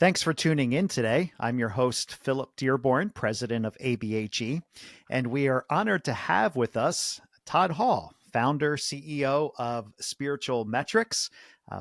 Thanks for tuning in today. I'm your host, Philip Dearborn, president of ABHE, and we are honored to have with us Todd Hall, founder, CEO of Spiritual Metrics,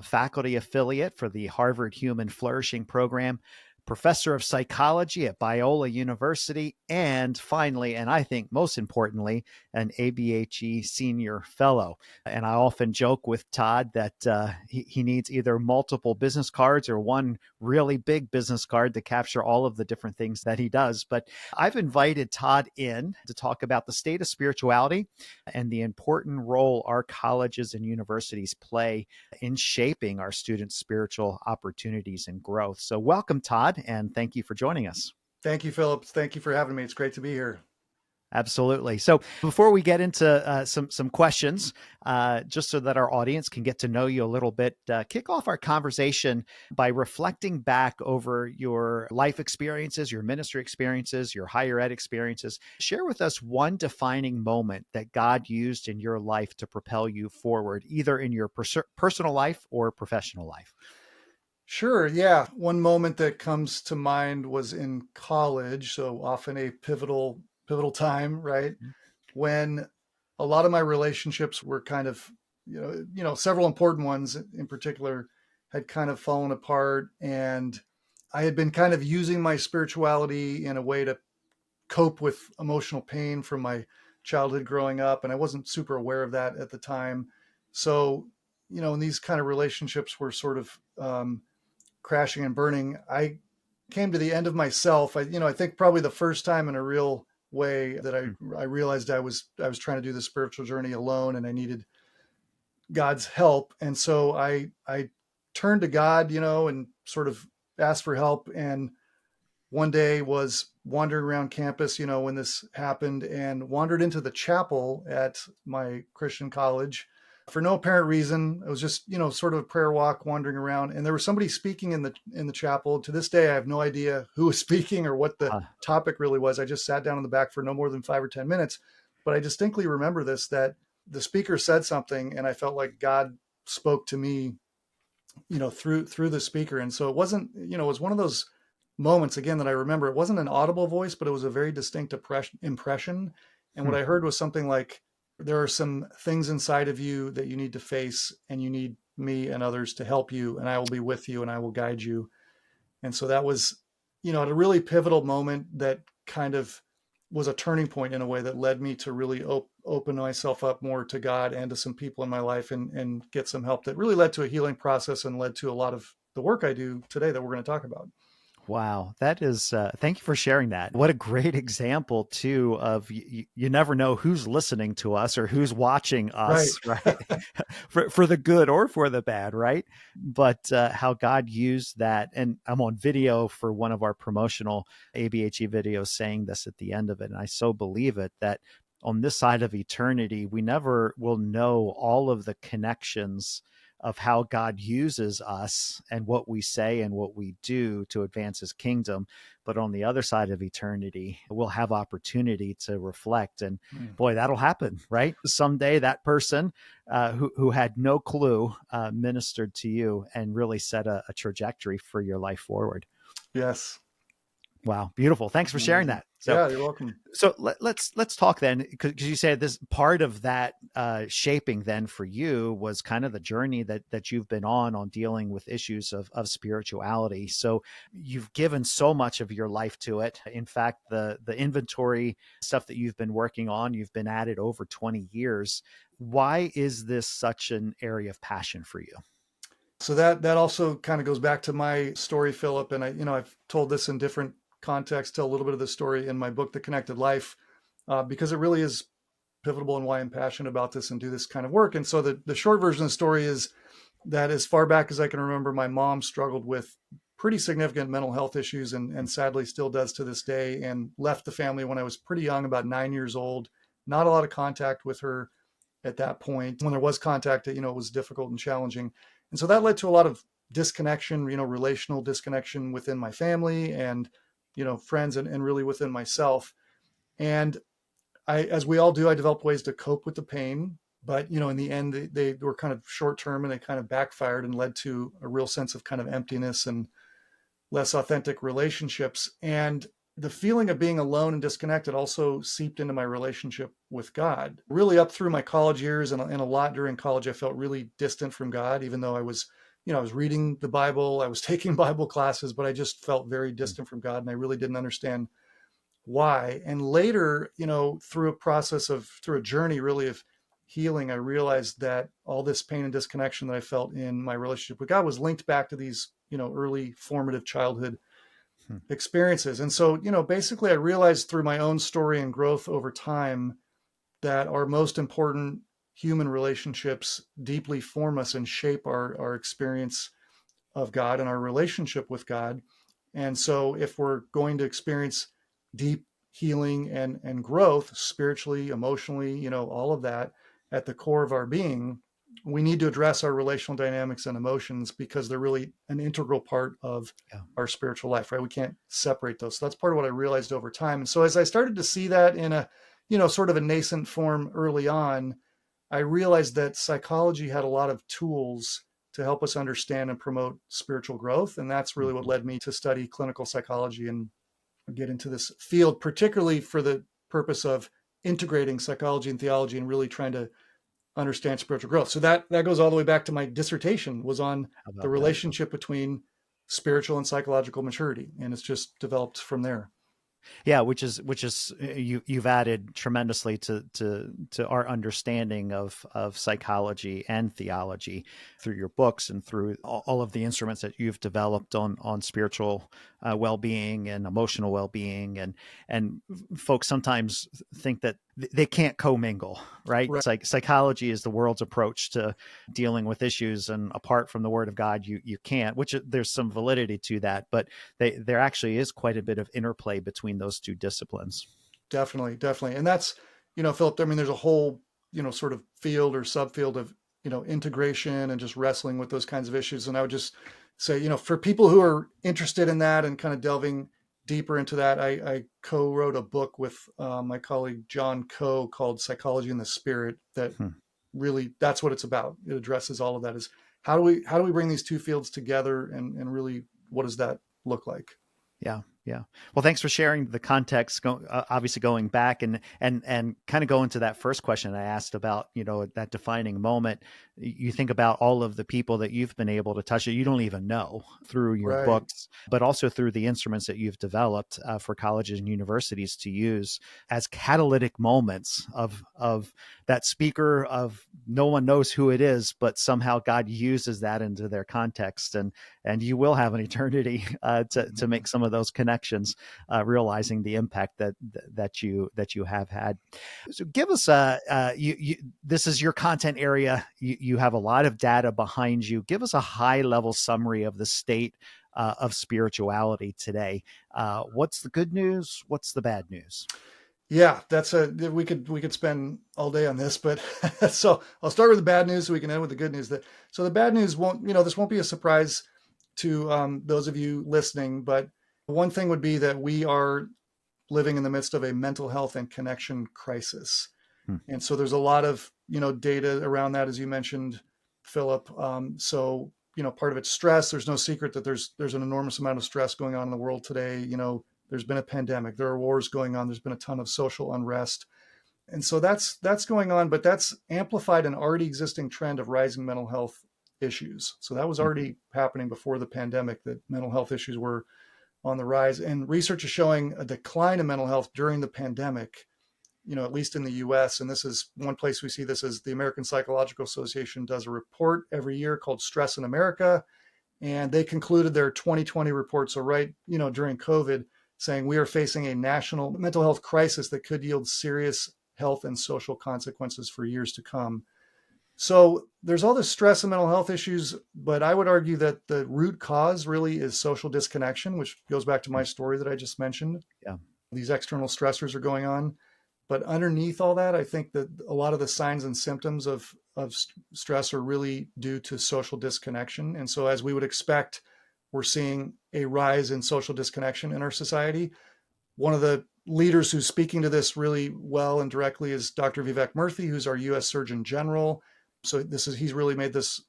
faculty affiliate for the Harvard Human Flourishing Program, professor of psychology at Biola University, and finally, and I think most importantly, an ABHE senior fellow. And I often joke with Todd that he needs either multiple business cards or one really big business card to capture all of the different things that he does. But I've invited Todd in to talk about the state of spirituality and the important role our colleges and universities play in shaping our students' spiritual opportunities and growth. So welcome, Todd, and thank you for joining us. Thank you, Philip. Thank you for having me. It's great to be here. Absolutely. So before we get into some questions, just so that our audience can get to know you a little bit, kick off our conversation by reflecting back over your life experiences, your ministry experiences, your higher ed experiences. Share with us one defining moment that God used in your life to propel you forward, either in your personal life or professional life. Sure. Yeah. One moment that comes to mind was in college. So often a pivotal time, right? When a lot of my relationships were kind of, several important ones in particular had kind of fallen apart. And I had been kind of using my spirituality in a way to cope with emotional pain from my childhood growing up. And I wasn't super aware of that at the time. So, when these kind of relationships were sort of, crashing and burning, I came to the end of myself. I think probably the first time in a real way that I realized I was trying to do the spiritual journey alone and I needed God's help. And so I turned to God, and sort of asked for help. And one day was wandering around campus, when this happened, and wandered into the chapel at my Christian college for no apparent reason. It was just, sort of a prayer walk, wandering around, and there was somebody speaking in the chapel. To this day, I have no idea who was speaking or what the topic really was. I just sat down in the back for no more than 5 or 10 minutes, but I distinctly remember that the speaker said something, and I felt like God spoke to me, through the speaker. And so it wasn't, it was one of those moments again that I remember. It wasn't an audible voice, but it was a very distinct impression. And what I heard was something like, there are some things inside of you that you need to face, and you need me and others to help you, and I will be with you and I will guide you. And so that was, at a really pivotal moment that kind of was a turning point in a way that led me to really open myself up more to God and to some people in my life, and get some help that really led to a healing process and led to a lot of the work I do today that we're going to talk about. Wow. That is, thank you for sharing that. What a great example too of you never know who's listening to us or who's watching us, right? for the good or for the bad, right? But how God used that. And I'm on video for one of our promotional ABHE videos saying this at the end of it. And I so believe it, that on this side of eternity, we never will know all of the connections of how God uses us and what we say and what we do to advance his kingdom. But on the other side of eternity, we'll have opportunity to reflect. And boy, that'll happen, right? Someday that person who had no clue ministered to you and really set a trajectory for your life forward. Yes. Wow. Beautiful. Thanks for sharing that. So, yeah, you're welcome. So let's talk then, because you said this part of that shaping then for you was kind of the journey that you've been on dealing with issues of spirituality. So you've given so much of your life to it. In fact, the inventory stuff that you've been working on, you've been at it over 20 years. Why is this such an area of passion for you? So that also kind of goes back to my story, Philip. And I've told this in different context, tell a little bit of the story in my book, The Connected Life, because it really is pivotal and why I'm passionate about this and do this kind of work. And so the short version of the story is that as far back as I can remember, my mom struggled with pretty significant mental health issues and sadly still does to this day, and left the family when I was pretty young, about 9 years old. Not a lot of contact with her at that point. When there was contact, it was difficult and challenging. And so that led to a lot of disconnection, relational disconnection within my family and friends and really within myself. And as we all do, I developed ways to cope with the pain, but in the end, they were kind of short term, and they kind of backfired and led to a real sense of kind of emptiness and less authentic relationships. And the feeling of being alone and disconnected also seeped into my relationship with God. Really, up through my college years and a lot during college, I felt really distant from God, even though I was, I was reading the Bible, I was taking Bible classes, but I just felt very distant from God, and I really didn't understand why. And later, through a journey really of healing, I realized that all this pain and disconnection that I felt in my relationship with God was linked back to these, early formative childhood Hmm. experiences. And so, basically I realized through my own story and growth over time that our most important human relationships deeply form us and shape our experience of God and our relationship with God. And so if we're going to experience deep healing and growth spiritually, emotionally, all of that at the core of our being, we need to address our relational dynamics and emotions because they're really an integral part of Yeah. our spiritual life, right? We can't separate those. So that's part of what I realized over time. And so as I started to see that in a, sort of a nascent form early on, I realized that psychology had a lot of tools to help us understand and promote spiritual growth. And that's really what Mhm. led me to study clinical psychology and get into this field, particularly for the purpose of integrating psychology and theology and really trying to understand spiritual growth. So that goes all the way back to my dissertation was on How the about that? relationship between spiritual and psychological maturity. And it's just developed from there. Yeah, which is you've added tremendously to our understanding of psychology and theology through your books and through all of the instruments that you've developed on spiritual well-being and emotional well-being, and folks sometimes think that they can't commingle, right? Right. Psychology is the world's approach to dealing with issues, and apart from the Word of God, you can't. Which there's some validity to that, but there actually is quite a bit of interplay between those two disciplines. Definitely, definitely. And that's, Philip, I mean, there's a whole, sort of field or subfield of, integration and just wrestling with those kinds of issues. And I would just say, for people who are interested in that and kind of delving deeper into that, I co-wrote a book with my colleague John Coe called Psychology in the Spirit that Hmm. really, that's what it's about. It addresses all of that is how do we bring these two fields together and really, what does that look like? Yeah, yeah. Well, thanks for sharing the context. Obviously, going back and kind of going to that first question I asked about, that defining moment. You think about all of the people that you've been able to touch that you don't even know through your Right. books, but also through the instruments that you've developed for colleges and universities to use as catalytic moments of that speaker of no one knows who it is, but somehow God uses that into their context, and you will have an eternity to make some of those connections, realizing the impact that you have had. So give us you this is your content area. You have a lot of data behind you. Give us a high level summary of the state of spirituality today. What's the good news? What's the bad news? Yeah, we could spend all day on this, but so I'll start with the bad news so we can end with the good news. So the bad news won't, this won't be a surprise to those of you listening, but one thing would be that we are living in the midst of a mental health and connection crisis. Hmm. And so there's a lot of, data around that, as you mentioned, Philip. So, part of it's stress. There's no secret that there's an enormous amount of stress going on in the world today. There's been a pandemic, there are wars going on, there's been a ton of social unrest. And so that's going on, but that's amplified an already existing trend of rising mental health issues. So that was Mhm. already happening before the pandemic, that mental health issues were on the rise. And research is showing a decline in mental health during the pandemic, at least in the US. And this is one place we see this is the American Psychological Association does a report every year called Stress in America. And they concluded their 2020 report. So right, during COVID, saying we are facing a national mental health crisis that could yield serious health and social consequences for years to come. So there's all this stress and mental health issues, but I would argue that the root cause really is social disconnection, which goes back to my story that I just mentioned. Yeah. These external stressors are going on. But underneath all that, I think that a lot of the signs and symptoms of stress are really due to social disconnection. And so, as we would expect, we're seeing a rise in social disconnection in our society. One of the leaders who's speaking to this really well and directly is Dr. Vivek Murthy, who's our US Surgeon General. So he's really made this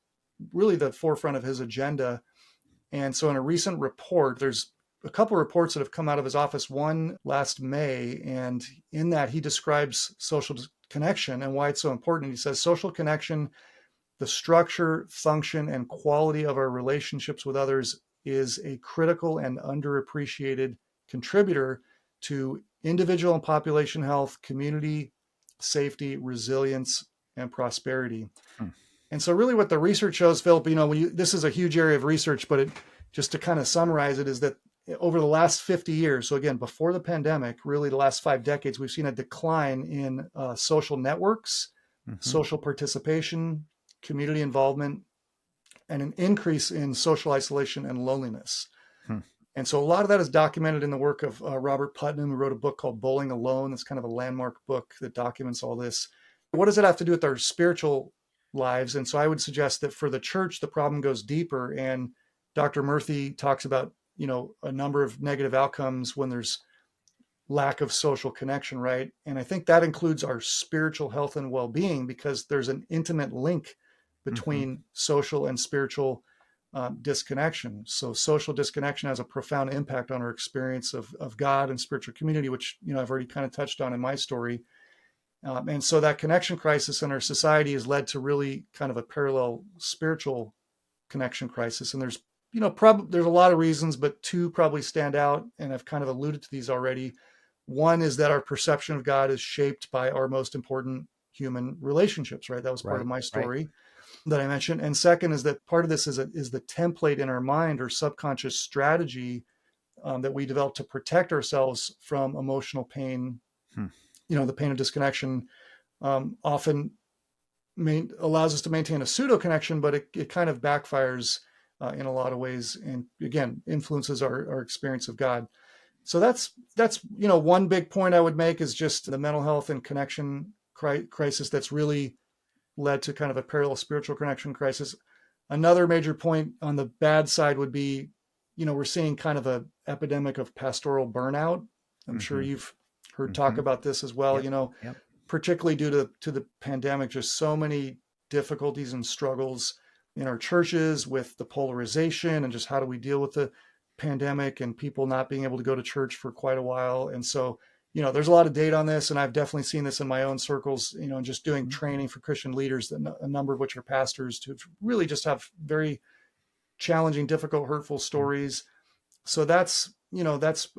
really the forefront of his agenda. And so in a recent report, there's a couple of reports that have come out of his office, one last May, and in that he describes social connection and why it's so important. He says social connection, the structure, function, and quality of our relationships with others is a critical and underappreciated contributor to individual and population health, community safety, resilience, and prosperity. Hmm. And so really what the research shows, Philip, this is a huge area of research, but just to kind of summarize it, is that over the last 50 years, so again, before the pandemic, really the last 5 decades, we've seen a decline in social networks, social participation, community involvement, and an increase in social isolation and loneliness. Hmm. And so a lot of that is documented in the work of Robert Putnam, who wrote a book called Bowling Alone. That's kind of a landmark book that documents all this. What does it have to do with our spiritual lives? And so I would suggest that for the church, the problem goes deeper. And Dr. Murthy talks about, a number of negative outcomes when there's lack of social connection, right? And I think that includes our spiritual health and well-being, because there's an intimate link between social and spiritual disconnection. So social disconnection has a profound impact on our experience of God and spiritual community, which, I've already kind of touched on in my story. And so that connection crisis in our society has led to really kind of a parallel spiritual connection crisis. And there's there's a lot of reasons, but 2 probably stand out. And I've kind of alluded to these already. One is that our perception of God is shaped by our most important human relationships, right? That was part of my story that I mentioned. And second is that part of this is the template in our mind or subconscious strategy that we develop to protect ourselves from emotional pain. The pain of disconnection often allows us to maintain a pseudo connection, but it kind of backfires in a lot of ways, and again influences our experience of God. So that's one big point I would make is just the mental health and connection crisis that's really led to kind of a parallel spiritual connection crisis. Another major point on the bad side would be, we're seeing kind of a epidemic of pastoral burnout. I'm sure you've heard talk about this as well. Particularly due to the pandemic, just so many difficulties and struggles in our churches with the polarization and just how do we deal with the pandemic and people not being able to go to church for quite a while. And so, there's a lot of data on this, and I've definitely seen this in my own circles, and just doing training for Christian leaders, a number of which are pastors, to really just have very challenging, difficult, hurtful stories. So that's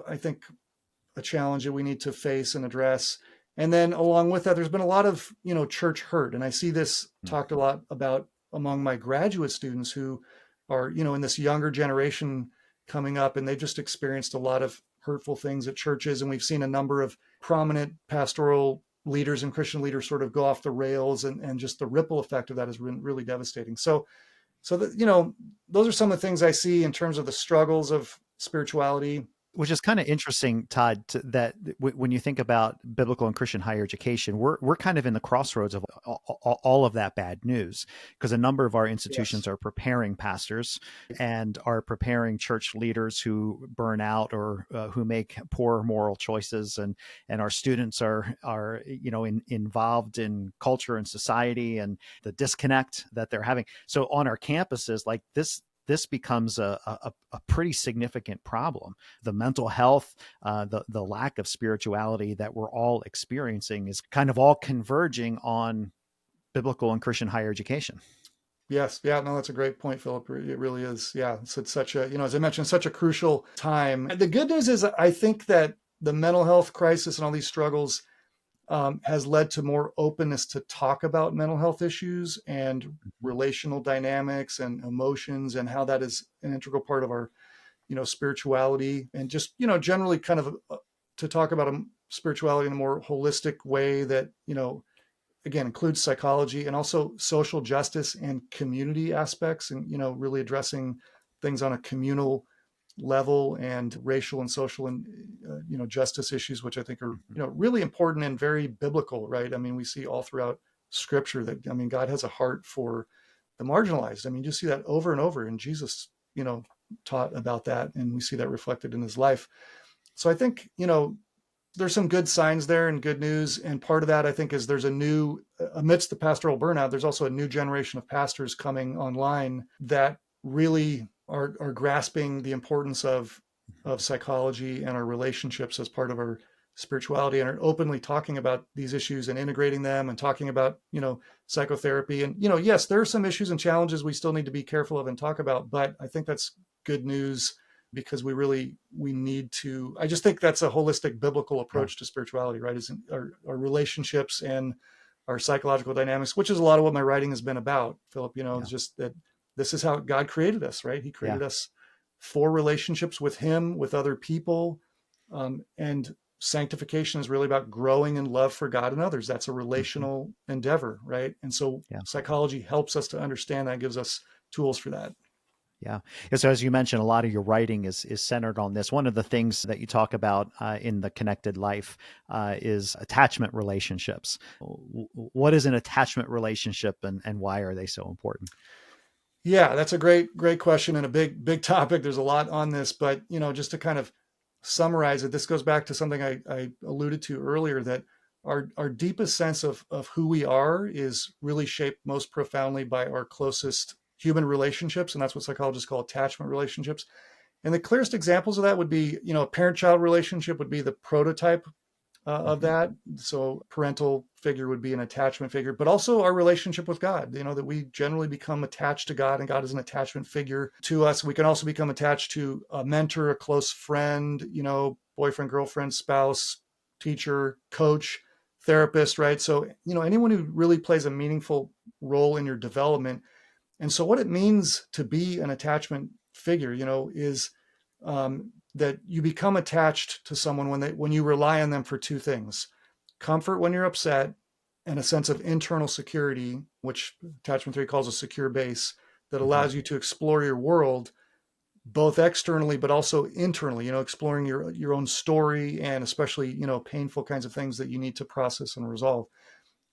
I think a challenge that we need to face and address. And then along with that, there's been a lot of, church hurt. And I see this talked a lot about among my graduate students who are, in this younger generation coming up, and they've just experienced a lot of hurtful things at churches. And we've seen a number of prominent pastoral leaders and Christian leaders sort of go off the rails, and just the ripple effect of that has been really devastating. So that, those are some of the things I see in terms of the struggles of spirituality. Which is kind of interesting, Todd, that when you think about biblical and Christian higher education, we're kind of in the crossroads of all of that bad news, because a number of our institutions are preparing pastors and are preparing church leaders who burn out or who make poor moral choices, and our students are involved in culture and society and the disconnect that they're having. So on our campuses, like this becomes a pretty significant problem. The mental health, the lack of spirituality that we're all experiencing is kind of all converging on biblical and Christian higher education. Yes. Yeah. No, that's a great point, Philip. It really is. Yeah. So it's such a, as I mentioned, such a crucial time. The good news is I think that the mental health crisis and all these struggles has led to more openness to talk about mental health issues and relational dynamics and emotions, and how that is an integral part of our, spirituality, and just, generally kind of to talk about spirituality in a more holistic way that, again, includes psychology and also social justice and community aspects, and, really addressing things on a communal level, and racial and social and justice issues, which I think are really important and very biblical, right? I mean, we see all throughout Scripture that God has a heart for the marginalized. I mean, you see that over and over, and Jesus taught about that, and we see that reflected in his life. So I think there's some good signs there and good news, and part of that I think is there's amidst the pastoral burnout, there's also a new generation of pastors coming online that really are grasping the importance of psychology and our relationships as part of our spirituality, and are openly talking about these issues and integrating them, and talking about, psychotherapy. And, yes, there are some issues and challenges we still need to be careful of and talk about, but I think that's good news, because we need to, I just think that's a holistic biblical Yeah. approach to spirituality, right? Is our relationships and our psychological dynamics, which is a lot of what my writing has been about, Philip. Yeah. It's just that this is how God created us, right? He Yeah. created us for relationships with Him, with other people. And sanctification is really about growing in love for God and others. That's a Mhm. relational endeavor, right? And so Yeah. psychology helps us to understand that, gives us tools for that. Yeah. Yeah. So as you mentioned, a lot of your writing is centered on this. One of the things that you talk about in the connected life is attachment relationships. What is an attachment relationship, and why are they so important? Yeah, that's a great question, and a big topic. There's a lot on this, but just to kind of summarize it, this goes back to something I alluded to earlier, that our deepest sense of who we are is really shaped most profoundly by our closest human relationships, and that's what psychologists call attachment relationships. And the clearest examples of that would be, a parent-child relationship would be the prototype of Hmm. that. So parental figure would be an attachment figure, but also our relationship with God, that we generally become attached to God, and God is an attachment figure to us. We can also become attached to a mentor, a close friend, boyfriend, girlfriend, spouse, teacher, coach, therapist, right? So, anyone who really plays a meaningful role in your development. And so what it means to be an attachment figure, is that you become attached to someone when you rely on them for two things: comfort when you're upset, and a sense of internal security, which attachment theory calls a secure base, that Hmm. allows you to explore your world both externally but also internally, exploring your own story, and especially, painful kinds of things that you need to process and resolve.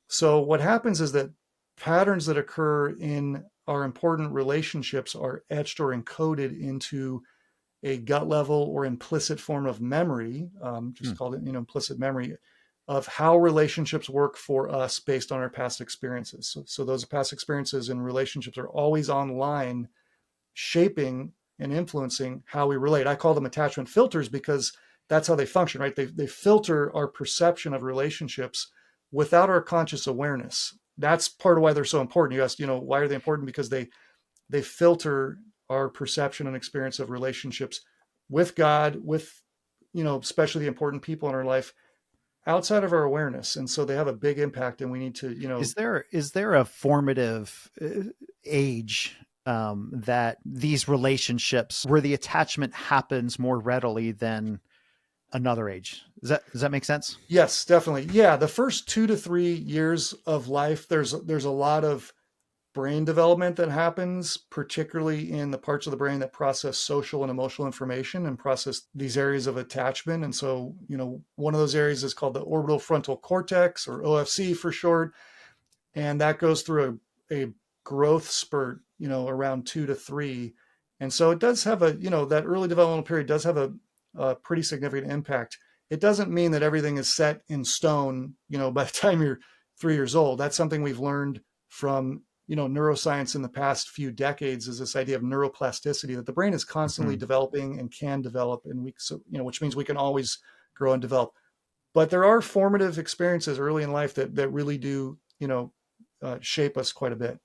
So what happens is that patterns that occur in our important relationships are etched or encoded into a gut level or implicit form of memory, just called it, implicit memory, of how relationships work for us based on our past experiences. So those past experiences and relationships are always online, shaping and influencing how we relate. I call them attachment filters, because that's how they function, right? They filter our perception of relationships without our conscious awareness. That's part of why they're so important. You asked, why are they important? Because they filter our perception and experience of relationships with God, with, especially the important people in our life, outside of our awareness. And so they have a big impact, and we need to, Is there a formative age that these relationships where the attachment happens more readily than another age? Does that make sense? yes, definitely. Yeah. The first 2 to 3 years of life, there's a lot of brain development that happens, particularly in the parts of the brain that process social and emotional information and process these areas of attachment. And so, one of those areas is called the orbital frontal cortex, or OFC for short. And that goes through a growth spurt, around 2 to 3. And so it does have that early developmental period does have a pretty significant impact. It doesn't mean that everything is set in stone, by the time you're 3 years old. That's something we've learned from, neuroscience in the past few decades, is this idea of neuroplasticity, that the brain is constantly Hmm. developing and can develop. And which means we can always grow and develop. But there are formative experiences early in life that really do, shape us quite a bit.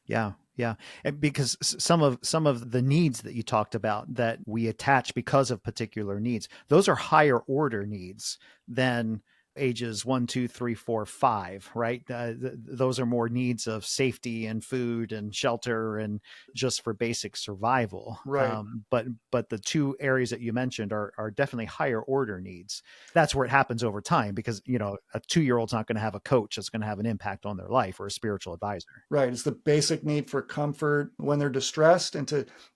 Yeah, yeah. And because some of the needs that you talked about that we attach because of particular needs, those are higher order needs than ages one, two, three, four, five, right? Those are more needs of safety and food and shelter and just for basic survival. Right. But the two areas that you mentioned are definitely higher order needs. That's where it happens over time, because a 2-year-old's not going to have a coach that's going to have an impact on their life, or a spiritual advisor. Right. It's the basic need for comfort when they're distressed,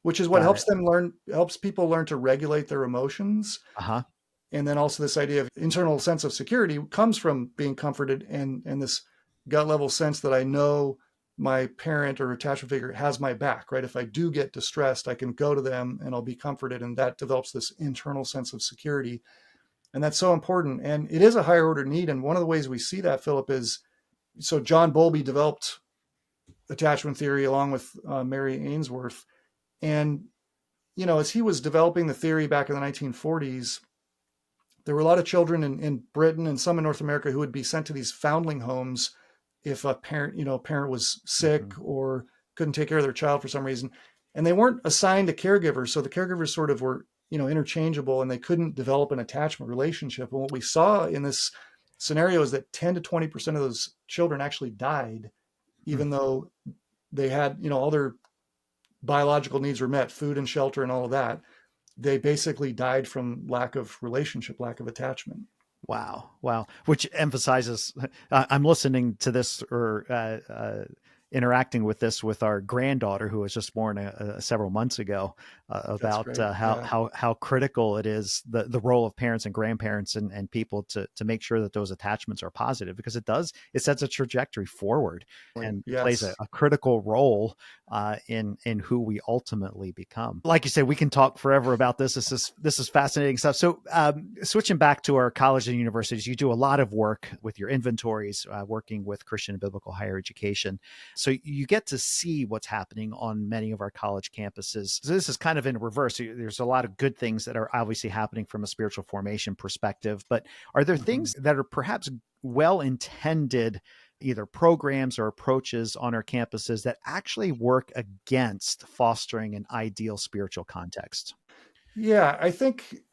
which is what Got it. helps people learn to regulate their emotions. Uh huh. And then also this idea of internal sense of security comes from being comforted, and this gut level sense that I know my parent or attachment figure has my back, right? If I do get distressed, I can go to them and I'll be comforted. And that develops this internal sense of security. And that's so important. And it is a higher order need. And one of the ways we see that, Philip, is, so John Bowlby developed attachment theory along with Mary Ainsworth. And as he was developing the theory back in the 1940s, there were a lot of children in Britain and some in North America who would be sent to these foundling homes if a parent was sick Mhm. or couldn't take care of their child for some reason. And they weren't assigned a caregiver. So the caregivers sort of were, interchangeable, and they couldn't develop an attachment relationship. And what we saw in this scenario is that 10 to 20% of those children actually died, Mm. even though they had, all their biological needs were met, food and shelter and all of that. They basically died from lack of relationship, lack of attachment. Wow. Wow. Which emphasizes, I'm listening to this or interacting with this with our granddaughter who was just born several months ago, That's about great. Yeah. how critical it is, the role of parents and grandparents and people to make sure that those attachments are positive, because it sets a trajectory forward and plays Yes. a critical role in who we ultimately become. Like you said, we can talk forever about this. This is fascinating stuff. So switching back to our college and universities, you do a lot of work with your inventories, working with Christian and biblical higher education. So you get to see what's happening on many of our college campuses. So this is kind of in reverse. There's a lot of good things that are obviously happening from a spiritual formation perspective, but are there Mhm. things that are perhaps well intended, either programs or approaches on our campuses, that actually work against fostering an ideal spiritual context? Yeah, I think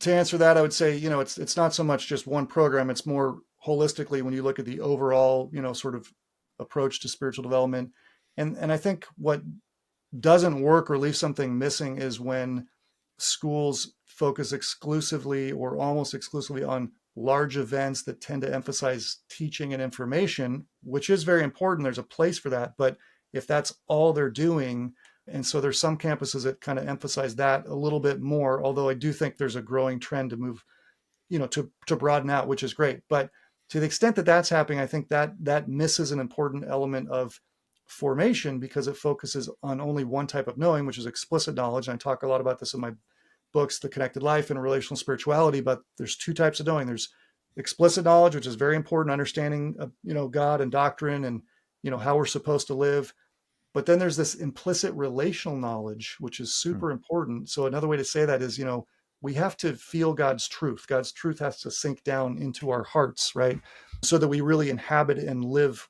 to answer that, I would say, it's not so much just one program. It's more holistically when you look at the overall, sort of approach to spiritual development. And I think what doesn't work or leaves something missing is when schools focus exclusively or almost exclusively on large events that tend to emphasize teaching and information, which is very important. There's a place for that. But if that's all they're doing, and so there's some campuses that kind of emphasize that a little bit more, although I do think there's a growing trend to move, to broaden out, which is great. But to the extent that that's happening, I think that misses an important element of formation because it focuses on only one type of knowing, which is explicit knowledge. And I talk a lot about this in my books, The Connected Life and Relational Spirituality, but there's two types of knowing. There's explicit knowledge, which is very important, understanding of, God and doctrine and, how we're supposed to live. But then there's this implicit relational knowledge, which is Hmm. super important. So another way to say that is, we have to feel God's truth. God's truth has to sink down into our hearts, right? So that we really inhabit and live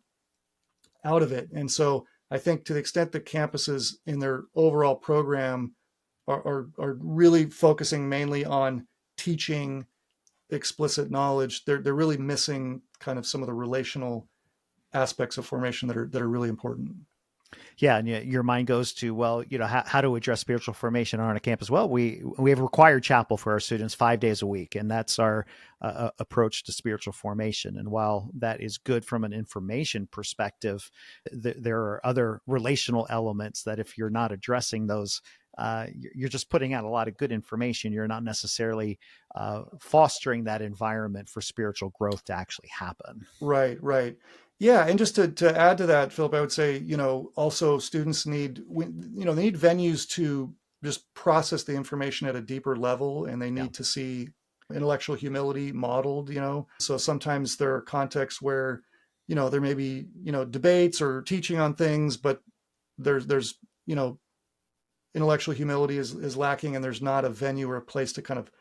out of it. And so I think to the extent that campuses in their overall program are really focusing mainly on teaching explicit knowledge, they're really missing kind of some of the relational aspects of formation that are really important. Yeah, and your mind goes to, well, how to address spiritual formation on a campus. Well, we have required chapel for our students 5 days a week, and that's our approach to spiritual formation. And while that is good from an information perspective, there are other relational elements that if you're not addressing those, you're just putting out a lot of good information. You're not necessarily fostering that environment for spiritual growth to actually happen. Right, right. Yeah, and just to add to that, Philip, I would say, also students they need venues to just process the information at a deeper level, and they Yeah. need to see intellectual humility modeled, So sometimes there are contexts where, there may be, debates or teaching on things, but there's, you know, intellectual humility is lacking, and there's not a venue or a place to kind of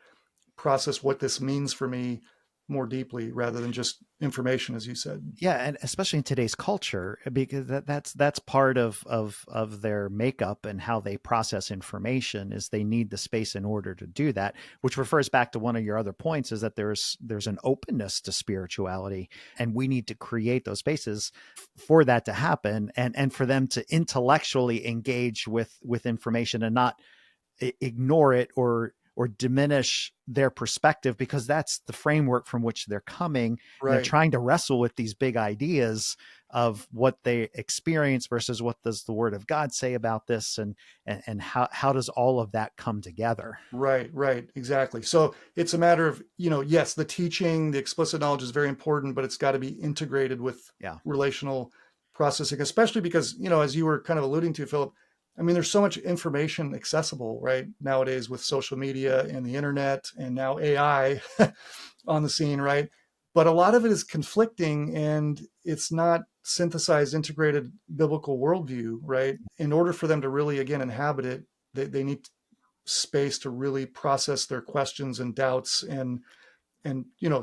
process what this means for me more deeply rather than just information, as you said. Yeah, and especially in today's culture, because that's part of their makeup and how they process information, is they need the space in order to do that, which refers back to one of your other points, is that there's an openness to spirituality, and we need to create those spaces for that to happen, and for them to intellectually engage with information and not ignore it or diminish their perspective, because that's the framework from which they're coming, and they're Right. trying to wrestle with these big ideas of what they experience versus what does the word of God say about this, and how does all of that come together. Right, right, exactly. So it's a matter of, yes, the teaching, the explicit knowledge is very important, but it's got to be integrated with Yeah. relational processing, especially because, as you were kind of alluding to, Philip, I mean, there's so much information accessible right nowadays with social media and the internet and now AI on the scene, right? But a lot of it is conflicting and it's not synthesized, integrated biblical worldview, right? In order for them to really, again, inhabit it, they need space to really process their questions and doubts and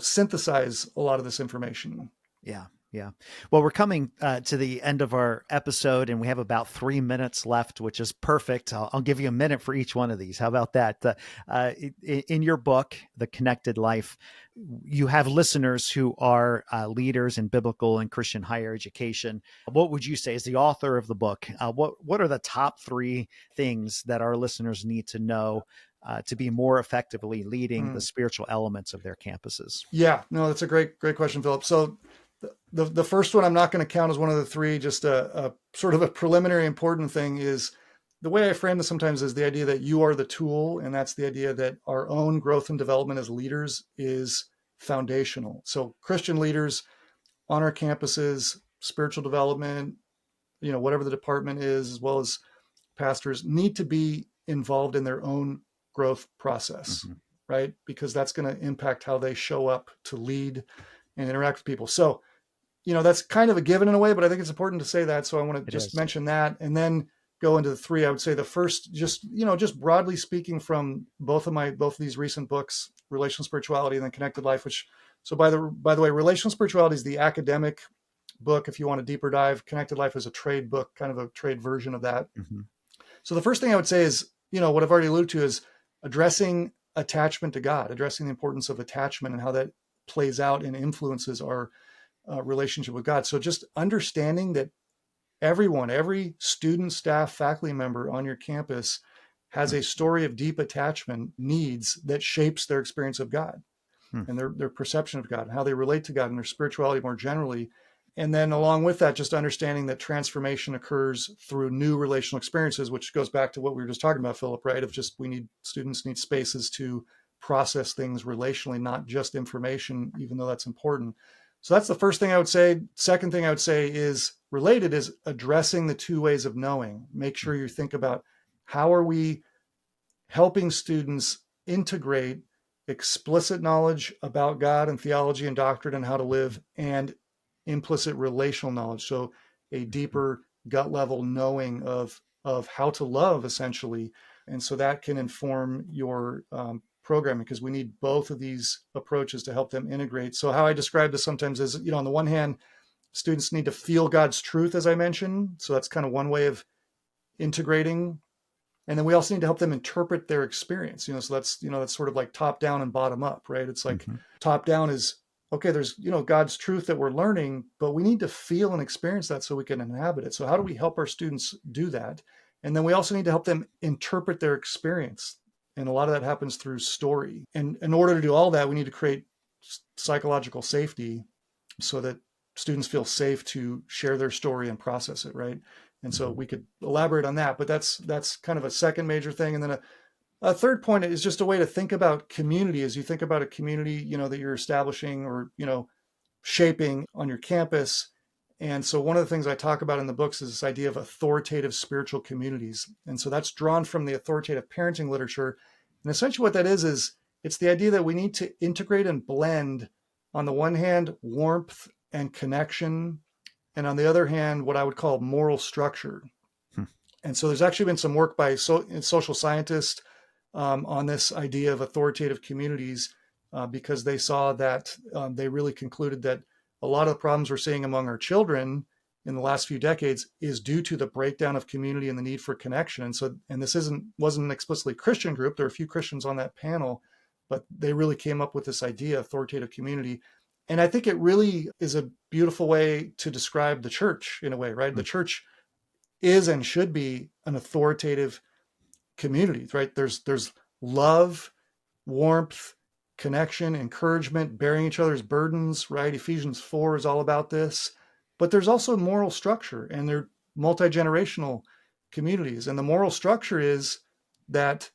synthesize a lot of this information. Yeah. Yeah. Well, we're coming to the end of our episode, and we have about 3 minutes left, which is perfect. I'll give you a minute for each one of these. How about that? In your book, The Connected Life, you have listeners who are leaders in biblical and Christian higher education. What would you say, as the author of the book, what are the top 3 things that our listeners need to know to be more effectively leading the spiritual elements of their campuses? Yeah, no, that's a great question, Philip. So the first one I'm not going to count as one of the 3, just a sort of a preliminary important thing is the way I frame this sometimes is the idea that you are the tool. And that's the idea that our own growth and development as leaders is foundational. So Christian leaders on our campuses, spiritual development, whatever the department is, as well as pastors need to be involved in their own growth process, Mm-hmm. right? Because that's going to impact how they show up to lead and interact with people. So, that's kind of a given in a way, but I think it's important to say that. So I want to just mention that and then go into the 3. I would say the first, just broadly speaking from both of these recent books, Relational Spirituality and then Connected Life, which, so by the way, Relational Spirituality is the academic book. If you want a deeper dive, Connected Life is a trade book, kind of a trade version of that. Mm-hmm. So the first thing I would say is, what I've already alluded to is addressing attachment to God, addressing the importance of attachment and how that plays out and influences our relationship with God. So just understanding that every student, staff, faculty member on your campus has a story of deep attachment needs that shapes their experience of God and their perception of God and how they relate to God and their spirituality more generally. And then along with that, just understanding that transformation occurs through new relational experiences, which goes back to what we were just talking about, Philip, right? Of just students need spaces to process things relationally, not just information, even though that's important. So that's the first thing I would say. Second thing I would say is related is addressing the 2 ways of knowing. Make sure you think about how are we helping students integrate explicit knowledge about God and theology and doctrine and how to live and implicit relational knowledge. So a deeper gut level knowing of how to love essentially. And so that can inform your programming because we need both of these approaches to help them integrate. So how I describe this sometimes is, on the one hand, students need to feel God's truth, as I mentioned. So that's kind of one way of integrating. And then we also need to help them interpret their experience, so that's sort of like top down and bottom up, right? It's like top down is, okay, there's, God's truth that we're learning, but we need to feel and experience that so we can inhabit it. So how do we help our students do that? And then we also need to help them interpret their experience. And a lot of that happens through story. And in order to do all that, we need to create psychological safety so that students feel safe to share their story and process it, right? And so we could elaborate on that, but that's kind of a second major thing. And then a third point is just a way to think about community as you think about a community, that you're establishing or, shaping on your campus. And so one of the things I talk about in the books is this idea of authoritative spiritual communities. And so that's drawn from the authoritative parenting literature. And essentially what that is it's the idea that we need to integrate and blend, on the one hand, warmth and connection, and on the other hand, what I would call moral structure. And so there's actually been some work by social scientists on this idea of authoritative communities because they saw that they really concluded that a lot of the problems we're seeing among our children in the last few decades is due to the breakdown of community and the need for connection. And so, and this wasn't an explicitly Christian group. There are a few Christians on that panel, but they really came up with this idea, authoritative community. And I think it really is a beautiful way to describe the church in a way, right? The church is and should be an authoritative community, right? There's love, warmth, connection, encouragement, bearing each other's burdens, right? Ephesians 4 is all about this. But there's also moral structure, and they're multi-generational communities. And the moral structure is that,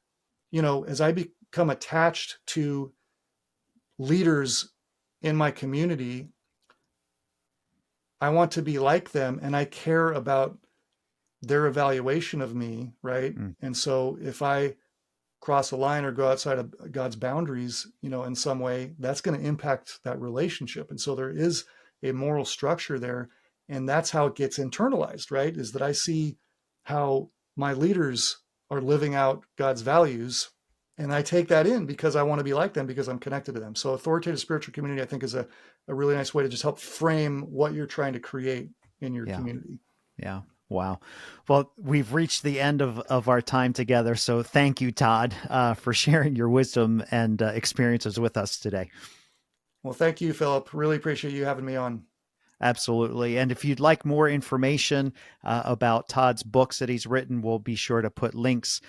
as I become attached to leaders in my community, I want to be like them, and I care about their evaluation of me, right? And so if I cross a line or go outside of God's boundaries, in some way, that's going to impact that relationship. And so there is a moral structure there. And that's how it gets internalized, right? Is that I see how my leaders are living out God's values. And I take that in because I want to be like them because I'm connected to them. So authoritative spiritual community, I think, is a really nice way to just help frame what you're trying to create in your Yeah. community. Yeah. Wow. Well, we've reached the end of our time together. So thank you, Todd, for sharing your wisdom and experiences with us today. Well, thank you, Philip. Really appreciate you having me on. Absolutely. And if you'd like more information about Todd's books that he's written, we'll be sure to put links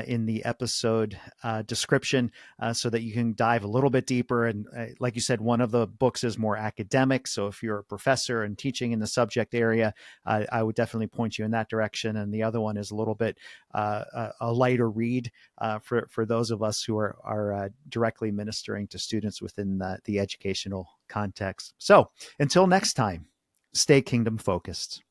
in the episode description so that you can dive a little bit deeper. And like you said, one of the books is more academic. So if you're a professor and teaching in the subject area, I would definitely point you in that direction. And the other one is a little bit a lighter read for those of us who are directly ministering to students within the educational context. So until next time, stay kingdom focused.